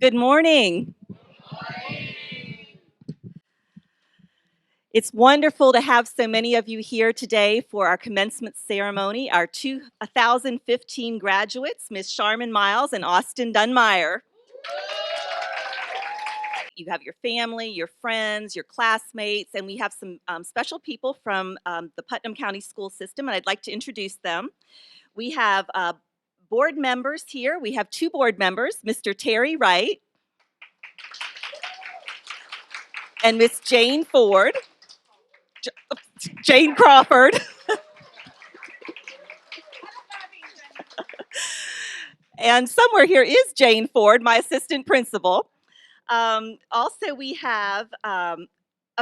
Good morning. It's wonderful to have so many of you here today for our commencement ceremony. Our 2015 graduates, Miss Sharman Miles and Austin Dunmeyer. You have your family, your friends, your classmates, and we have some special people from the Putnam County School System, and I'd like to introduce them. We have board members here. We have two board members, Mr. Terry Wright and Miss Jane Ford. Jane Crawford. And somewhere here is Jane Ford, my assistant principal. Also, we have a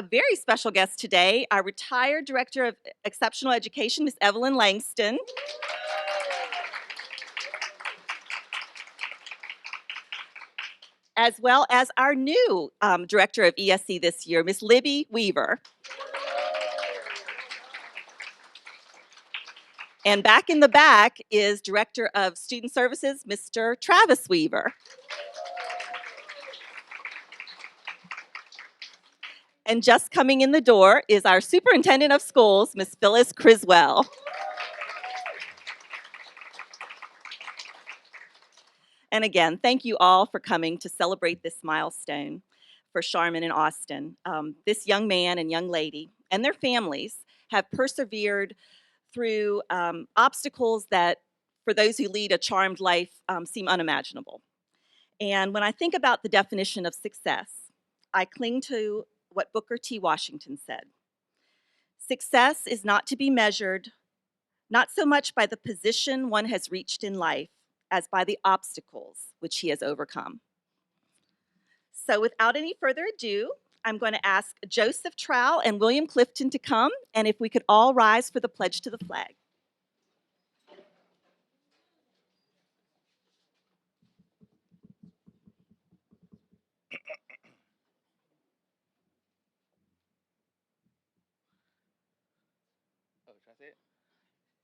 very special guest today, our retired Director of Exceptional Education, Miss Evelyn Langston. As well as our new Director of ESC this year, Miss Libby Weaver. And back in the back is Director of Student Services, Mr. Travis Weaver. And just coming in the door is our Superintendent of Schools, Miss Phyllis Criswell. And again, thank you all for coming to celebrate this milestone for Sharman and Austin. This young man and young lady and their families have persevered through obstacles that, for those who lead a charmed life, seem unimaginable. And when I think about the definition of success, I cling to what Booker T. Washington said. Success is not to be measured, not so much by the position one has reached in life, as by the obstacles which he has overcome. So without any further ado, I'm going to ask Joseph Trowell and William Clifton to come, and if we could all rise for the pledge to the flag.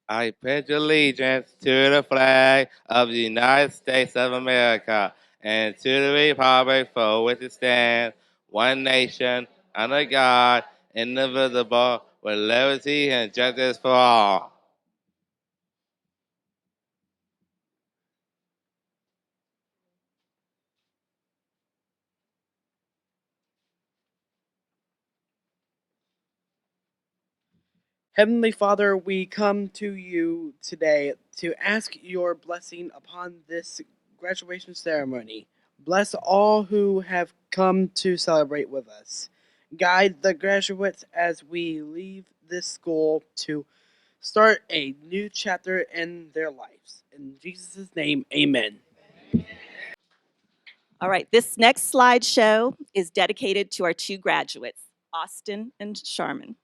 I pledge allegiance to the flag of the United States of America and to the republic for which it stands, one nation, under God, indivisible, with liberty and justice for all. Heavenly Father, we come to you today to ask your blessing upon this graduation ceremony. Bless all who have come to celebrate with us. Guide the graduates as we leave this school to start a new chapter in their lives. In Jesus' name, amen. All right, this next slideshow is dedicated to our two graduates, Austin and Sharman.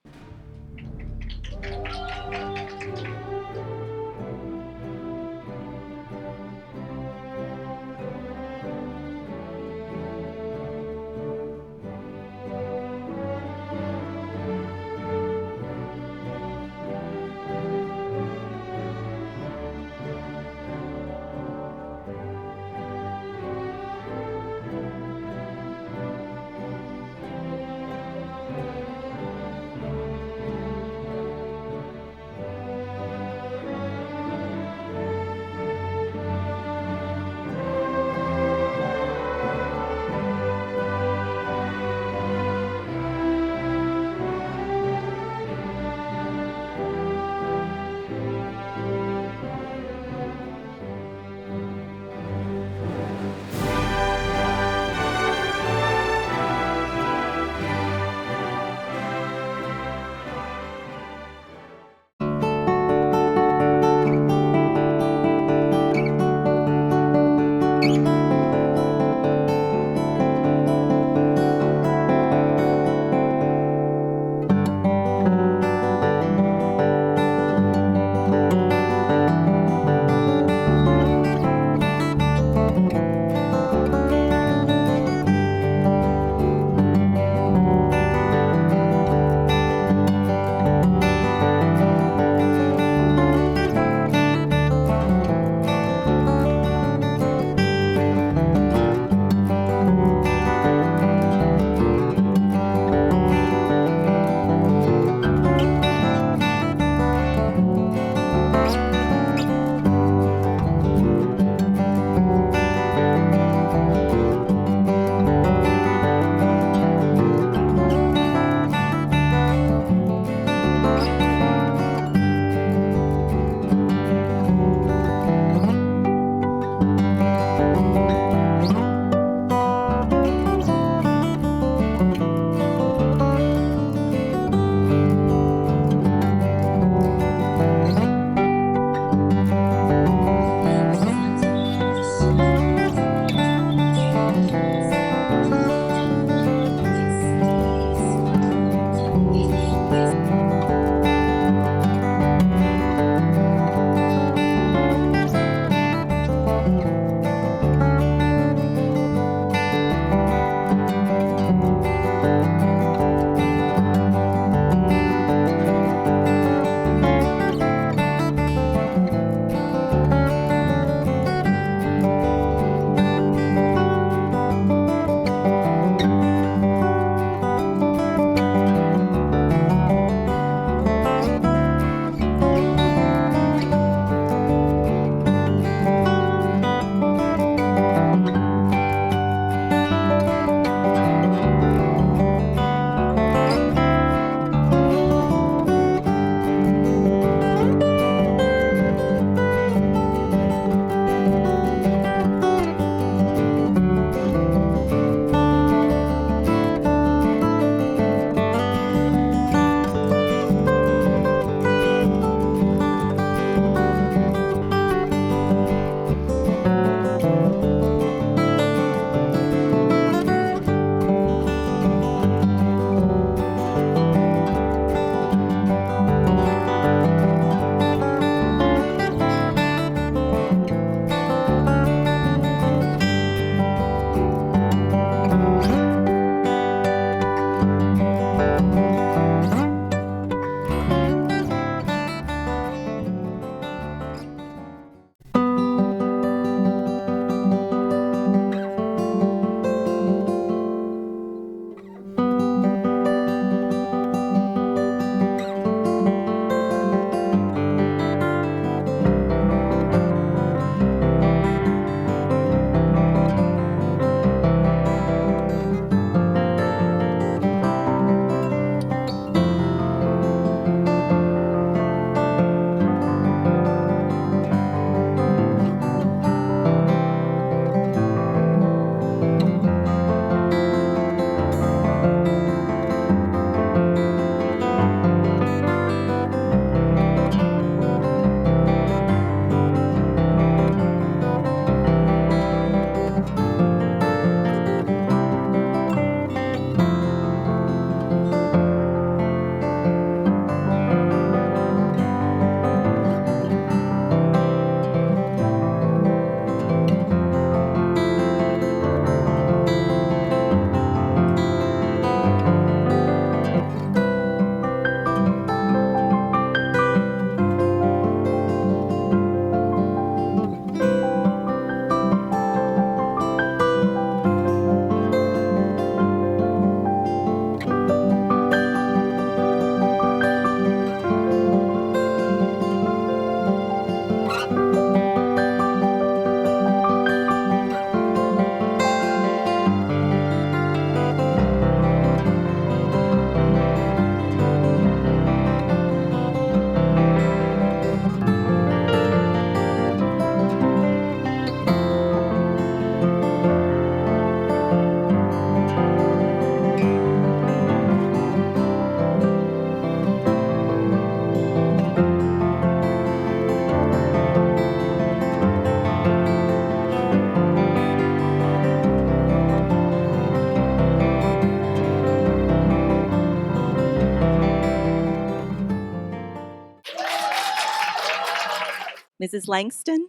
Mrs. Langston,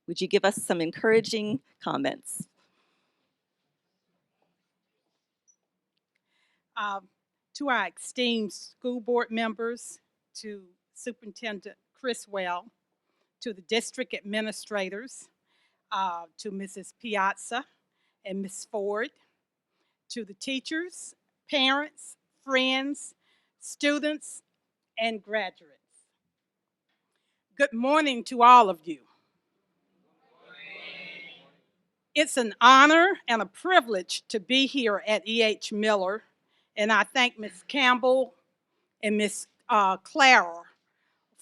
would you give us some encouraging comments? To our esteemed school board members, to Superintendent Criswell, to the district administrators, to Mrs. Piazza and Ms. Ford, to the teachers, parents, friends, students, and graduates. Good morning to all of you. It's an honor and a privilege to be here at E.H. Miller, and I thank Ms. Campbell and Ms. Clara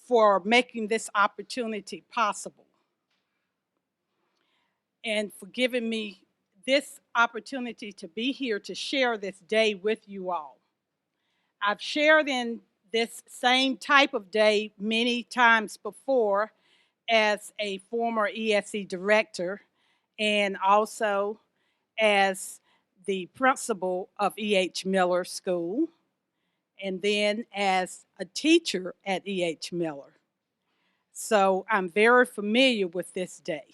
for making this opportunity possible and for giving me this opportunity to be here to share this day with you all. I've shared in this same type of day many times before as a former ESE director and also as the principal of E.H. Miller School and then as a teacher at E.H. Miller. So I'm very familiar with this day.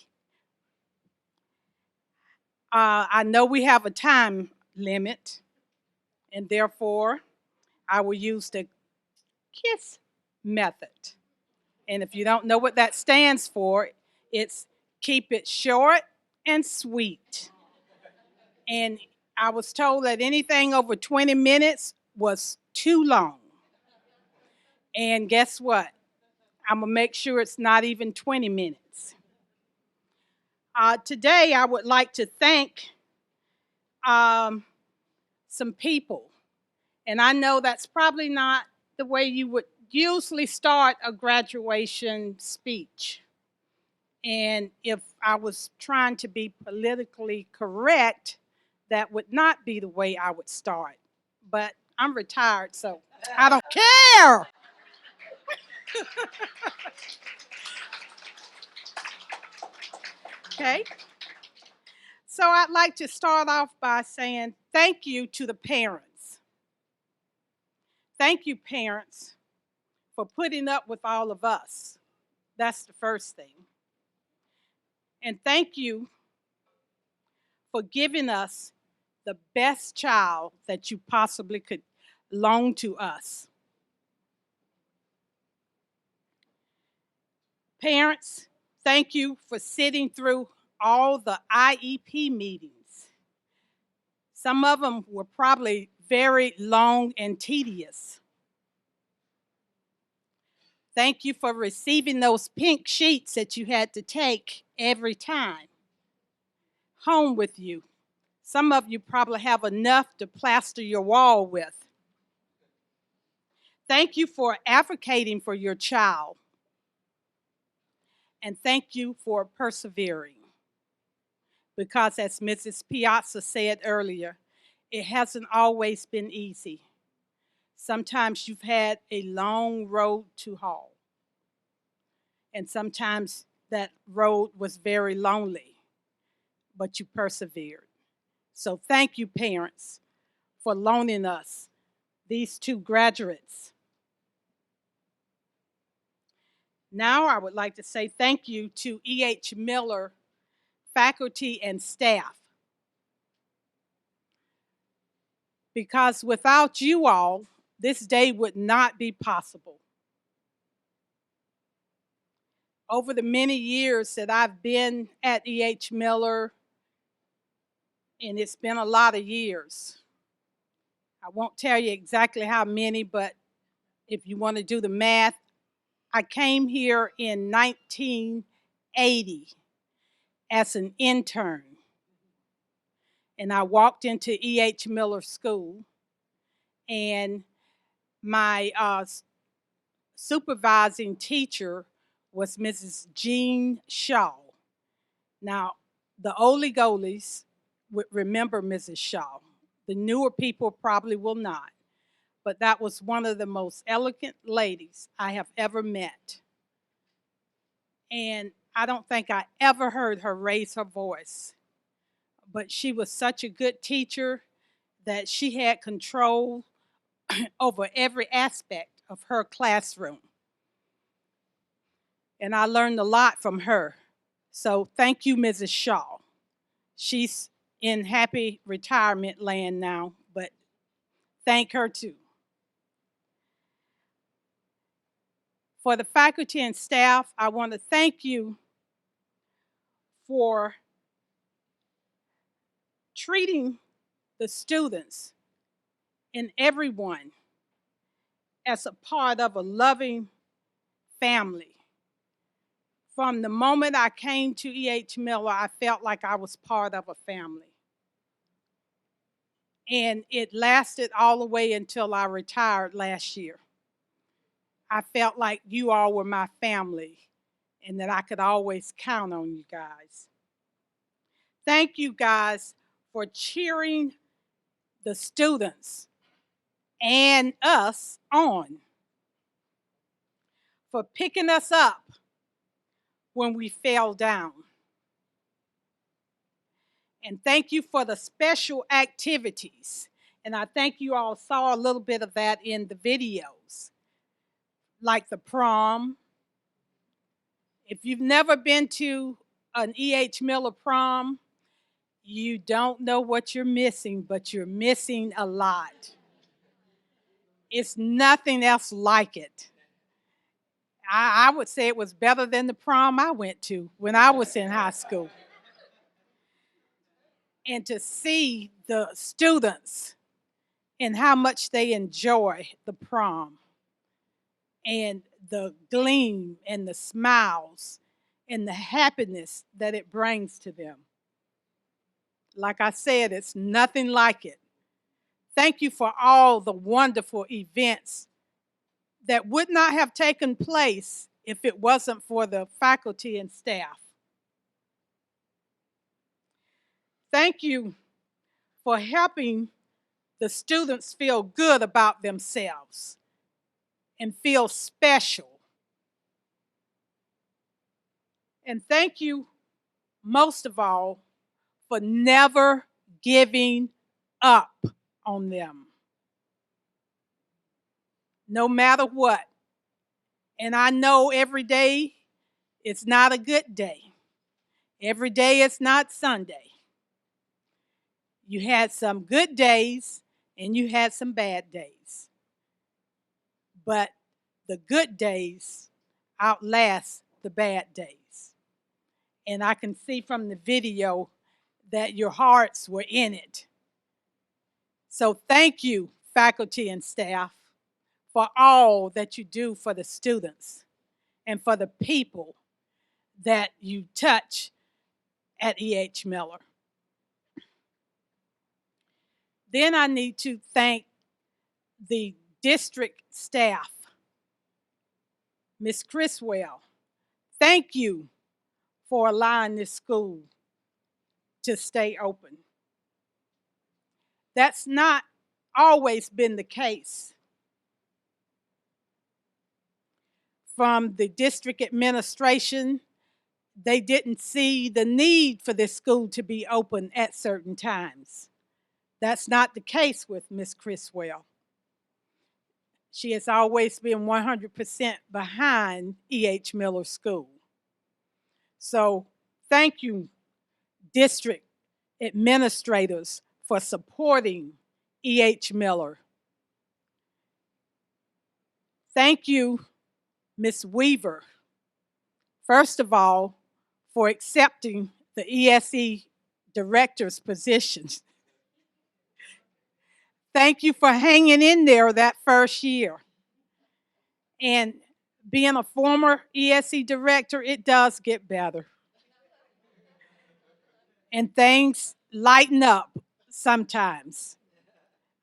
I know we have a time limit, and therefore I will use the KISS method. And if you don't know what that stands for, it's keep it short and sweet. And I was told that anything over 20 minutes was too long. And guess what? I'm going to make sure it's not even 20 minutes. Today, I would like to thank some people. And I know that's probably not the way you would usually start a graduation speech. And if I was trying to be politically correct, that would not be the way I would start. But I'm retired, so I don't care. Okay? So I'd like to start off by saying thank you to the parents. Thank you, parents, for putting up with all of us. That's the first thing. And thank you for giving us the best child that you possibly could loan to us. Parents, thank you for sitting through all the IEP meetings. Some of them were probably very long and tedious. Thank you for receiving those pink sheets that you had to take every time home with you. Some of you probably have enough to plaster your wall with. Thank you for advocating for your child. And thank you for persevering. Because as Mrs. Piazza said earlier, it hasn't always been easy. Sometimes you've had a long road to haul. And sometimes that road was very lonely, but you persevered. So thank you, parents, for loaning us these two graduates. Now I would like to say thank you to E.H. Miller faculty and staff. Because without you all, this day would not be possible. Over the many years that I've been at E.H. Miller, and it's been a lot of years. I won't tell you exactly how many, but if you want to do the math, I came here in 1980 as an intern. And I walked into E.H. Miller School, and my supervising teacher was Mrs. Jean Shaw. Now, the oldie goalies would remember Mrs. Shaw. The newer people probably will not. But that was one of the most elegant ladies I have ever met. And I don't think I ever heard her raise her voice. But she was such a good teacher that she had control over every aspect of her classroom. and I learned a lot from her. So thank you, Mrs. Shaw. She's in happy retirement land now, but thank her too. For the faculty and staff, I want to thank you for treating the students and everyone as a part of a loving family. From the moment I came to E.H. Miller, I felt like I was part of a family. And it lasted all the way until I retired last year. I felt like you all were my family and that I could always count on you guys. Thank you guys for cheering the students and us on, for picking us up when we fell down. And thank you for the special activities. And I think you all saw a little bit of that in the videos, like the prom. If you've never been to an E.H. Miller prom, you don't know what you're missing, but you're missing a lot. It's nothing else like it. I would say it was better than the prom I went to when I was in high school. And to see the students and how much they enjoy the prom and the gleam and the smiles and the happiness that it brings to them. Like I said, it's nothing like it. Thank you for all the wonderful events that would not have taken place if it wasn't for the faculty and staff. Thank you for helping the students feel good about themselves and feel special. And thank you, most of all, for never giving up on them, no matter what. And I know every day it's not a good day. Every day it's not Sunday. You had some good days and you had some bad days. But the good days outlast the bad days. And I can see from the video that your hearts were in it. So thank you, faculty and staff, for all that you do for the students and for the people that you touch at E.H. Miller. Then I need to thank the district staff. Ms. Criswell, thank you for allowing this school to stay open. That's not always been the case. From the district administration, they didn't see the need for this school to be open at certain times. That's not the case with Ms. Criswell. She has always been 100% behind E.H. Miller School. So thank you, district administrators, for supporting E.H. Miller. Thank you, Ms. Weaver, first of all, for accepting the ESE director's position. Thank you for hanging in there that first year. And being a former ESE director, it does get better. And things lighten up sometimes.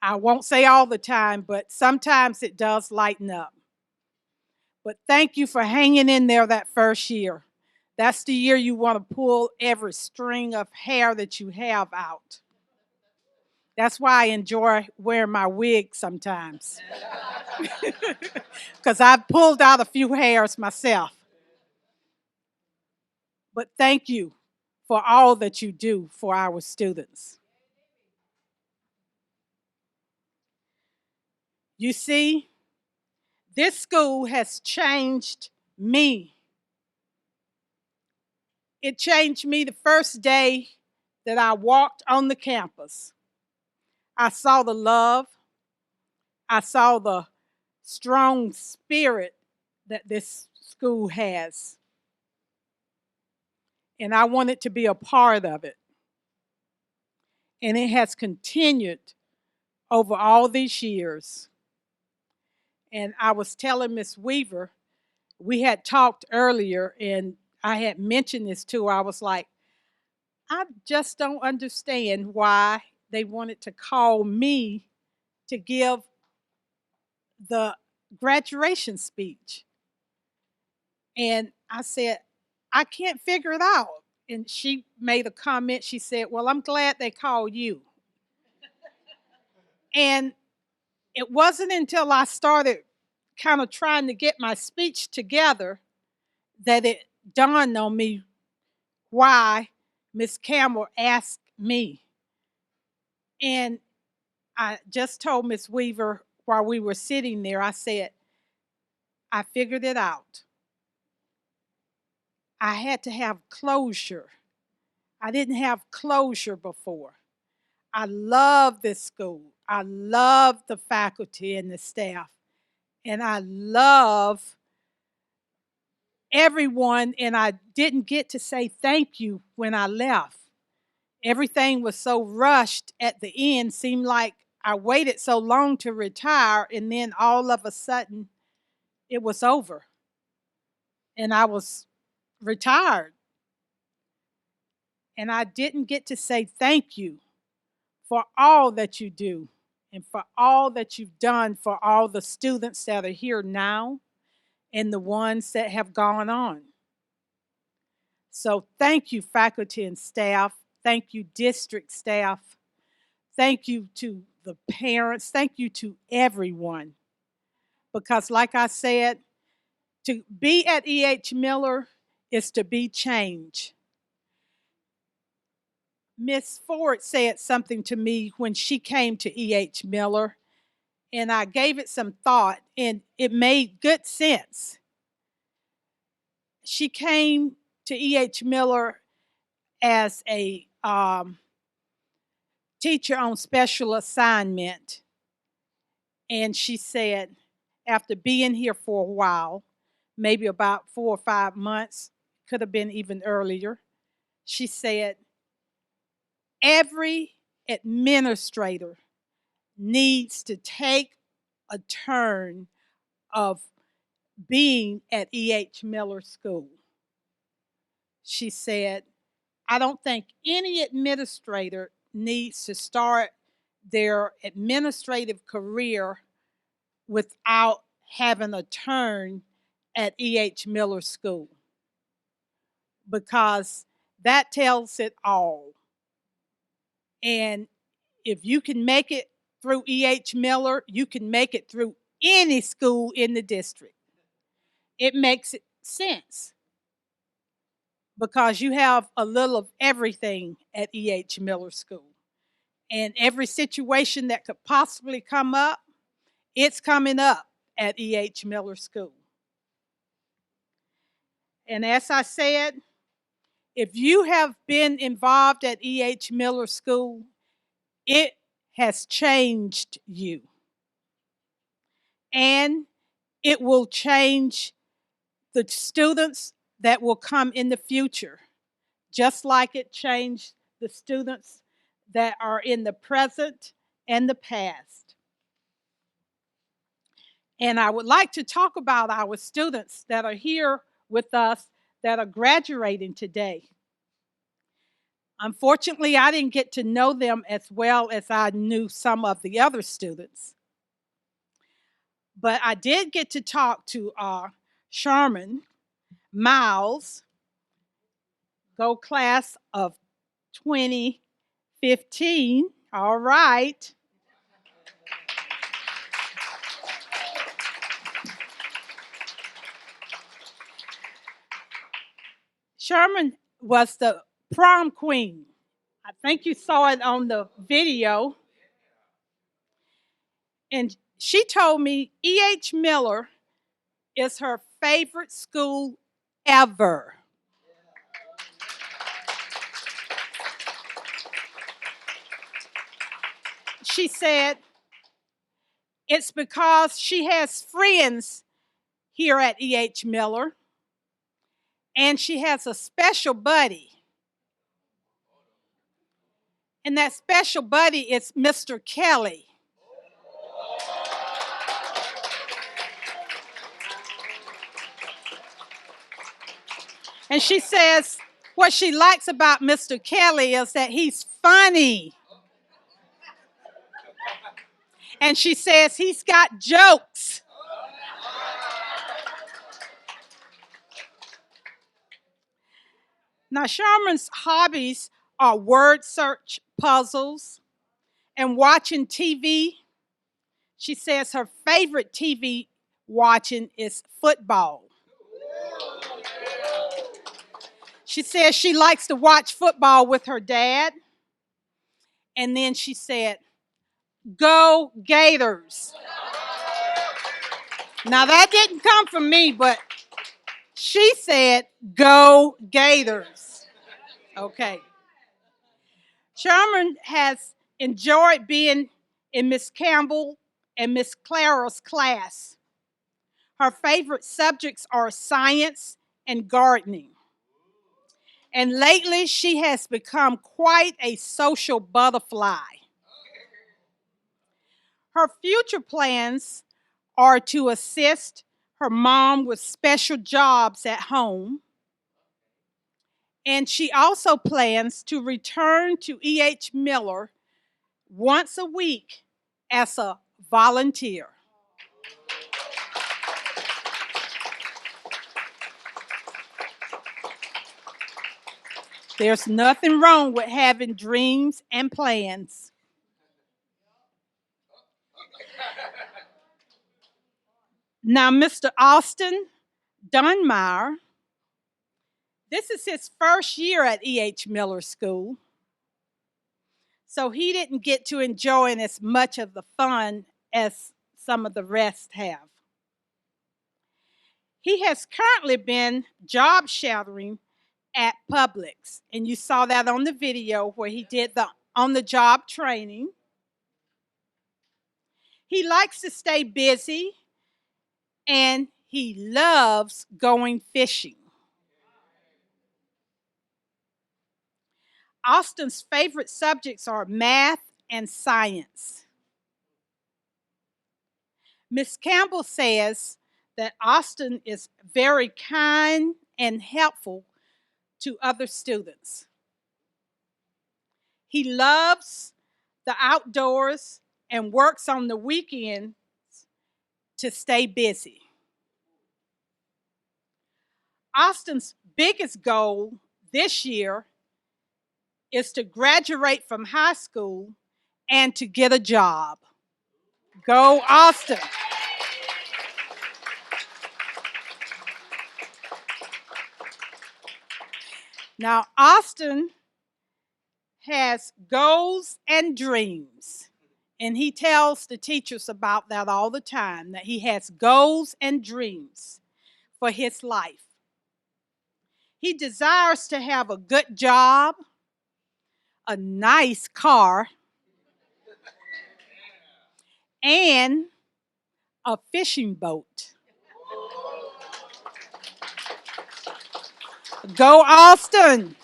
I won't say all the time, but sometimes it does lighten up. But thank you for hanging in there that first year. That's the year you want to pull every string of hair that you have out. That's why I enjoy wearing my wig sometimes. Because I've pulled out a few hairs myself. But thank you for all that you do for our students. You see, this school has changed me It changed me the first day that I walked on the campus. I saw the love, I saw the strong spirit that this school has, and I wanted to be a part of it. And it has continued over all these years. And I was telling Miss Weaver, we had talked earlier, and I had mentioned this to her. I was like, I just don't understand why they wanted to call me to give the graduation speech. And I said, I can't figure it out. And she made a comment. She said, well, I'm glad they called you. And it wasn't until I started kind of trying to get my speech together that it dawned on me why Miss Campbell asked me. And I just told Miss Weaver while we were sitting there, I said, I figured it out. I had to have closure. I didn't have closure before. I love this school. I love the faculty and the staff. And I love everyone. And I didn't get to say thank you when I left. Everything was so rushed at the end, seemed like I waited so long to retire, and then all of a sudden it was over. And I was retired. And I didn't get to say thank you for all that you do and for all that you've done for all the students that are here now and the ones that have gone on. So thank you, faculty and staff. Thank you, district staff. Thank you to the parents. Thank you to everyone. Because like I said, to be at E.H. Miller is to be change. Miss Ford said something to me when she came to E.H. Miller, and I gave it some thought, and it made good sense. She came to E.H. Miller as a teacher on special assignment, and she said, after being here for a while, maybe about 4 or 5 months, could have been even earlier, she said, every administrator needs to take a turn of being at E.H. Miller School. She said, I don't think any administrator needs to start their administrative career without having a turn at E.H. Miller School, because that tells it all. And if you can make it through E.H. Miller, you can make it through any school in the district. It makes sense because you have a little of everything at E.H. Miller School. And every situation that could possibly come up, it's coming up at E.H. Miller School. And as I said, if you have been involved at E.H. Miller School, it has changed you. And it will change the students that will come in the future, just like it changed the students that are in the present and the past. And I would like to talk about our students that are here with us that are graduating today. Unfortunately, I didn't get to know them as well as I knew some of the other students. But I did get to talk to Sharman, Miles, go class of 2015. All right. Sherman was the prom queen. I think you saw it on the video. And she told me E.H. Miller is her favorite school ever. she said it's because she has friends here at E.H. Miller, and she has a special buddy. And that special buddy is Mr. Kelly. And she says what she likes about Mr. Kelly is that he's funny. And she says he's got jokes. Now, Sharman's hobbies are word search puzzles and watching TV. She says her favorite TV watching is football. She says she likes to watch football with her dad. And then she said, "Go Gators." Now, that didn't come from me, but she said, "Go Gators." Okay. Sherman has enjoyed being in Miss Campbell and Miss Clara's class. Her favorite subjects are science and gardening. And lately, she has become quite a social butterfly. Her future plans are to assist her mom with special jobs at home. And she also plans to return to E.H. Miller once a week as a volunteer. There's nothing wrong with having dreams and plans. Now, Mr. Austin Dunmeyer, this is his first year at E.H. Miller School, so he didn't get to enjoy as much of the fun as some of the rest have. He has currently been job shadowing at Publix, and you saw that on the video where he did the on-the-job training. He likes to stay busy, and he loves going fishing. Austin's favorite subjects are math and science. Miss Campbell says that Austin is very kind and helpful to other students. He loves the outdoors and works on the weekends to stay busy. Austin's biggest goal this year is to graduate from high school and to get a job. Go Austin. Now, Austin has goals and dreams, and he tells the teachers about that all the time, that he has goals and dreams for his life. He desires to have a good job, a nice car, and a fishing boat. Go Austin.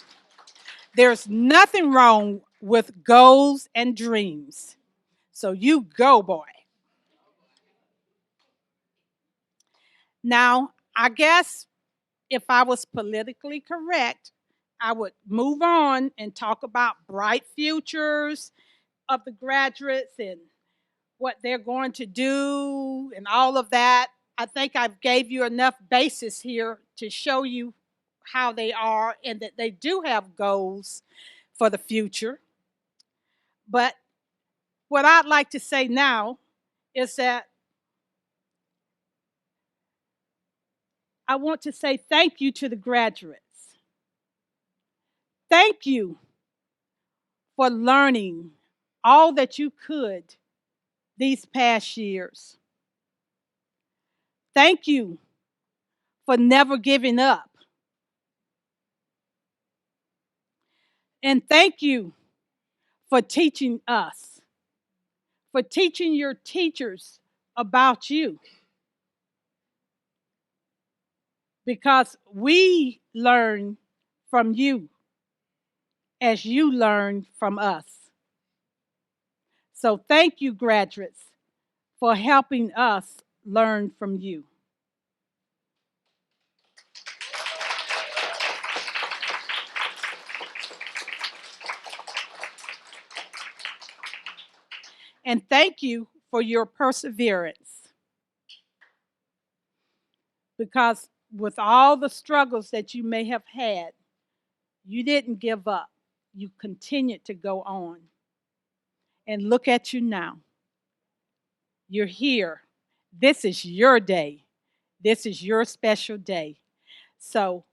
There's nothing wrong with goals and dreams. So you go, boy. Now, I guess if I was politically correct, I would move on and talk about bright futures of the graduates and what they're going to do and all of that. I think I've gave you enough basis here to show you how they are and that they do have goals for the future. But what I'd like to say now is that I want to say thank you to the graduates. Thank you for learning all that you could these past years. Thank you for never giving up. And thank you for teaching us for teaching your teachers about you. Because we learn from you as you learn from us. So thank you, graduates, for helping us learn from you. And thank you for your perseverance. Because with all the struggles that you may have had, you didn't give up. You continued to go on. And look at you now. You're here. This is your day. This is your special day. So,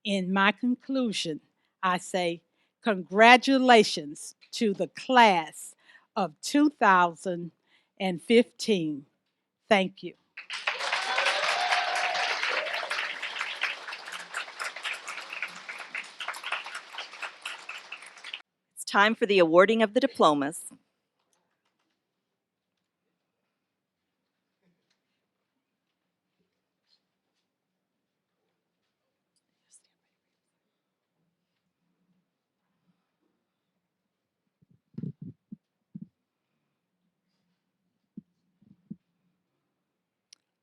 in my conclusion, I say congratulations to the class of 2015. Thank you. It's time for the awarding of the diplomas.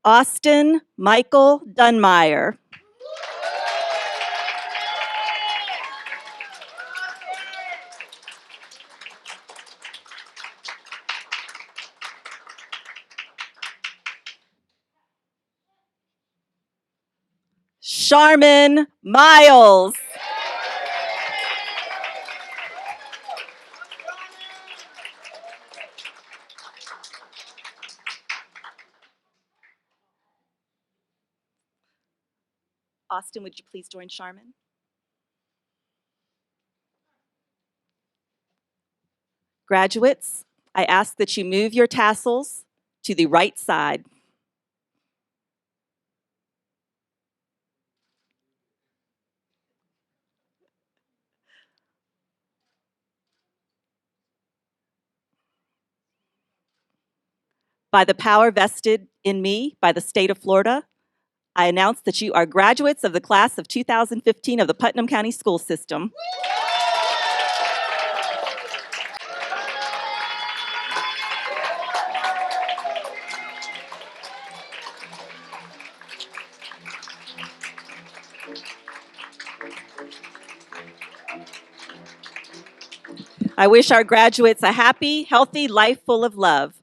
Austin Michael Dunmeyer. Charmin Miles. Austin, would you please join Charmin? Graduates, I ask that you move your tassels to the right side. By the power vested in me by the state of Florida, I announce that you are graduates of the class of 2015 of the Putnam County School System. I wish our graduates a happy, healthy life full of love.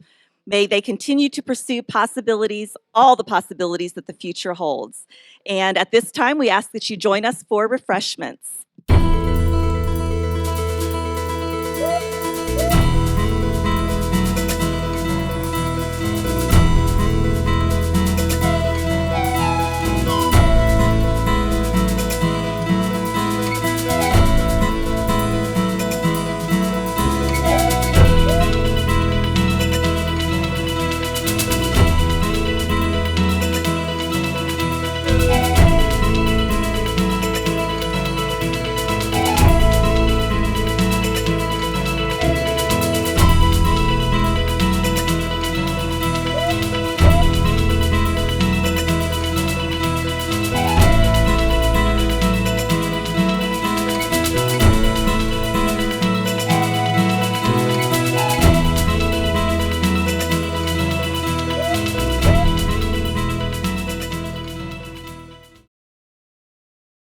May they continue to pursue possibilities, all the possibilities that the future holds. And at this time, we ask that you join us for refreshments.